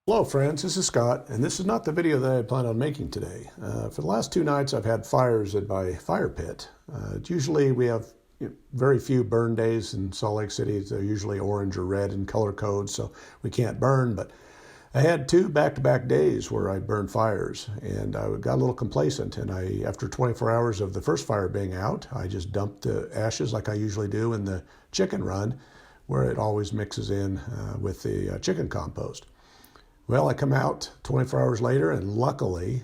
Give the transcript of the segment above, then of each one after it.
Hello friends, this is Scott, and this is not the video that I plan on making today. For the last 2 nights I've had fires at my fire pit. Usually we have very few burn days in Salt Lake City. They're usually orange or red in color codes, so we can't burn, but I had 2 back-to-back days where I burned fires, and I got a little complacent, and after 24 hours of the first fire being out, I just dumped the ashes like I usually do in the chicken run, where it always mixes in with the chicken compost. Well, I come out 24 hours later, and luckily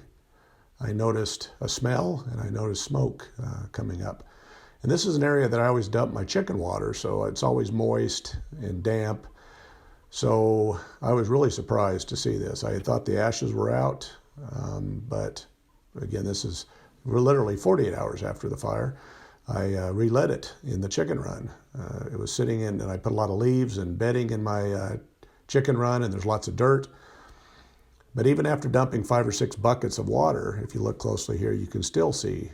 I noticed a smell and I noticed smoke coming up. And this is an area that I always dump my chicken water, so it's always moist and damp. So I was really surprised to see this. I had thought the ashes were out, but again, we're literally 48 hours after the fire. I relit it in the chicken run. It was sitting in, and I put a lot of leaves and bedding in my chicken run, and there's lots of dirt. But even after dumping 5 or 6 buckets of water, if you look closely here, you can still see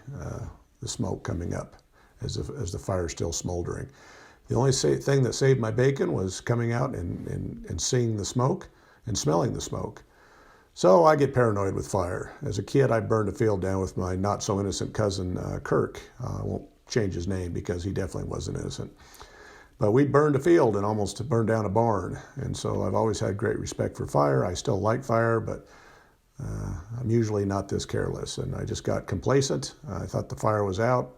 the smoke coming up as the fire's still smoldering. The only thing that saved my bacon was coming out and seeing the smoke and smelling the smoke. So I get paranoid with fire. As a kid, I burned a field down with my not-so-innocent cousin, Kirk. I won't change his name because he definitely wasn't innocent. But we burned a field and almost burned down a barn. And so I've always had great respect for fire. I still like fire, but I'm usually not this careless. And I just got complacent. I thought the fire was out.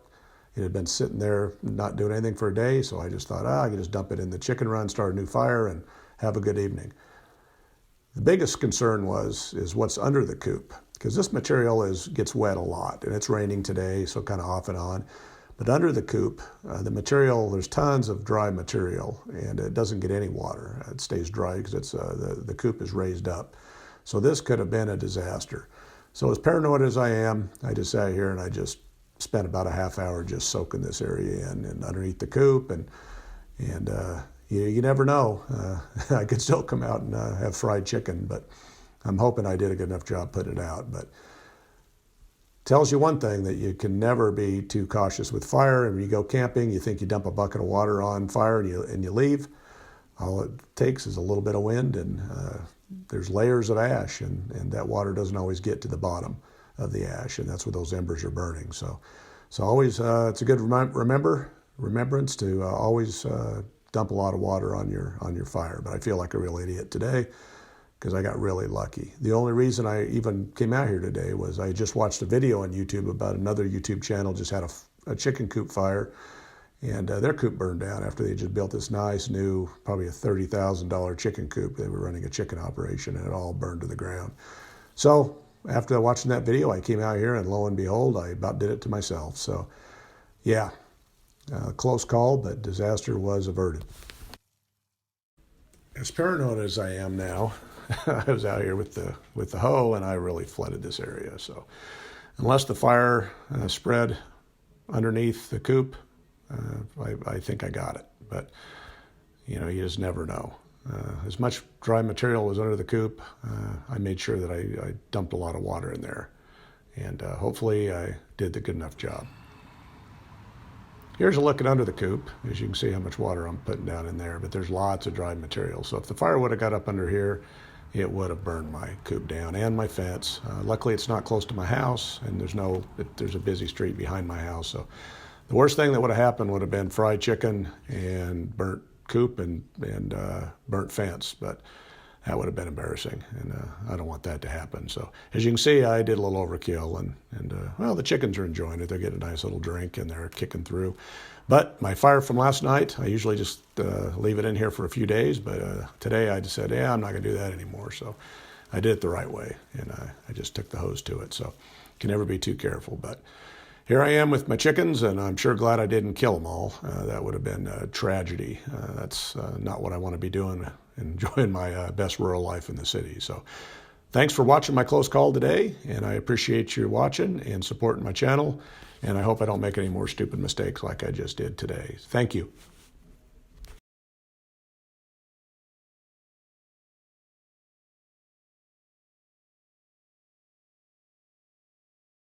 It had been sitting there not doing anything for a day. So I just thought, I can just dump it in the chicken run, start a new fire, and have a good evening. The biggest concern is what's under the coop, because this material gets wet a lot. And it's raining today, so kind of off and on. But under the coop, the material, there's tons of dry material, and it doesn't get any water. It stays dry because the coop is raised up. So this could have been a disaster. So as paranoid as I am, I just sat here and I just spent about a half hour just soaking this area in and underneath the coop. And you never know. I could still come out and have fried chicken, but I'm hoping I did a good enough job putting it out. But tells you one thing, that you can never be too cautious with fire. And when you go camping, you think you dump a bucket of water on fire and you leave. All it takes is a little bit of wind, and there's layers of ash, and that water doesn't always get to the bottom of the ash, and that's where those embers are burning. So always, it's a good remembrance to always dump a lot of water on your fire. But I feel like a real idiot today, because I got really lucky. The only reason I even came out here today was I just watched a video on YouTube about another YouTube channel just had a chicken coop fire, and their coop burned down after they just built this nice new, probably a $30,000 chicken coop. They were running a chicken operation, and it all burned to the ground. So after watching that video, I came out here, and lo and behold, I about did it to myself. So yeah, close call, but disaster was averted. As paranoid as I am now, I was out here with the hoe, and I really flooded this area. So unless the fire spread underneath the coop, I think I got it. But you just never know. As much dry material was under the coop, I made sure that I dumped a lot of water in there, and hopefully I did the good enough job. Here's a look at under the coop. As you can see how much water I'm putting down in there, but there's lots of dry material. So if the fire would have got up under here, it would have burned my coop down and my fence. Luckily, it's not close to my house, and there's a busy street behind my house. So the worst thing that would have happened would have been fried chicken and burnt coop and burnt fence, but that would have been embarrassing, and I don't want that to happen. So as you can see, I did a little overkill, and well, the chickens are enjoying it. They're getting a nice little drink, and they're kicking through. But my fire from last night, I usually just leave it in here for a few days, but today I just said, yeah, I'm not going to do that anymore. So I did it the right way, and I just took the hose to it. So can never be too careful. But here I am with my chickens, and I'm sure glad I didn't kill them all. That would have been a tragedy. That's not what I want to be doing, enjoying my best rural life in the city. So thanks for watching my close call today, and I appreciate you watching and supporting my channel, and I hope I don't make any more stupid mistakes like I just did today. Thank you.